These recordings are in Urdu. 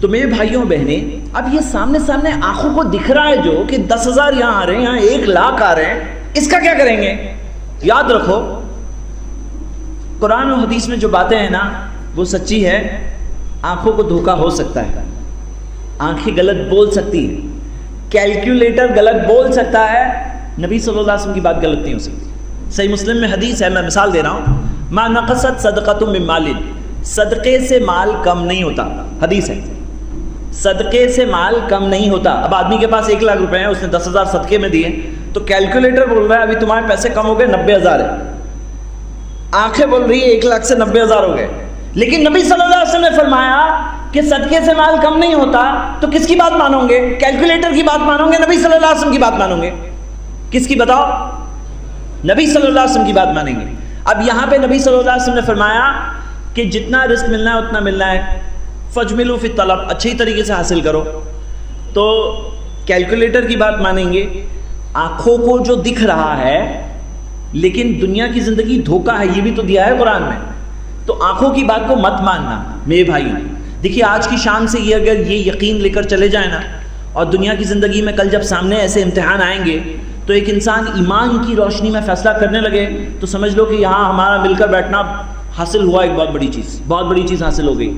تو میرے بھائیوں بہنیں، اب یہ سامنے سامنے آنکھوں کو دکھ رہا ہے جو کہ 10,000 یہاں آ رہے ہیں، یہاں 1,00,000 آ رہے ہیں، اس کا کیا کریں گے؟ یاد رکھو قرآن و حدیث میں جو باتیں ہیں نا وہ سچی ہے. آنکھوں کو دھوکہ ہو سکتا ہے، آنکھیں غلط بول سکتی ہیں، کیلکولیٹر غلط بول سکتا ہے، نبی صلی اللہ علیہ وسلم کی بات غلط نہیں ہو سکتی. صحیح مسلم میں حدیث ہے، میں مثال دے رہا ہوں، ما نقصت صدقۃ من مال، صدقے سے مال کم نہیں ہوتا. حدیث ہے صدقے سے مال کم نہیں ہوتا. اب آدمی کے پاس 1,00,000 روپے ہیں، اس نے 10,000 صدقے میں دیے، تو کیلکولیٹر بول رہا ہے ابھی تمہارے پیسے کم ہو گئے، 90,000 ہے. آنکھیں بول رہی ہے 1,00,000 سے 90,000 ہو گئے. لیکن نبی صلی اللہ علیہ وسلم نے فرمایا کہ صدقے سے مال کم نہیں ہوتا، تو کس کی بات مانو گے؟ کیلکولیٹر کی بات مانو گے، نبی صلی اللہ علیہ وسلم کی بات مانو گے؟ کس کی بتاؤ؟ نبی صلی اللہ علیہ وسلم کی بات مانیں گے. اب یہاں پہ نبی صلی اللہ علیہ وسلم نے فرمایا کہ جتنا رزق ملنا ہے اتنا ملنا ہے، فجملوا فی الطلب، اچھی طریقے سے حاصل کرو. تو کیلکولیٹر کی بات مانیں گے. آنکھوں کو جو دکھ رہا ہے لیکن دنیا کی زندگی دھوکہ ہے، یہ بھی تو دیا ہے قرآن میں. تو آنکھوں کی بات کو مت ماننا میرے بھائی. دیکھیے آج کی شام سے یہ اگر یہ یقین لے کر چلے جائیں نا، اور دنیا کی زندگی میں کل جب سامنے ایسے امتحان آئیں گے تو ایک انسان ایمان کی روشنی میں فیصلہ کرنے لگے، تو سمجھ لو کہ یہاں ہمارا مل کر بیٹھنا حاصل ہوا، ایک بہت بڑی چیز، بہت بڑی چیز حاصل ہو گئی.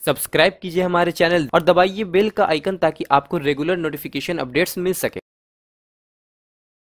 سبسکرائب کیجئے ہمارے چینل اور دبائیے بیل کا آئیکن تاکہ آپ کو ریگولر نوٹیفیکیشن اپڈیٹس مل سکے.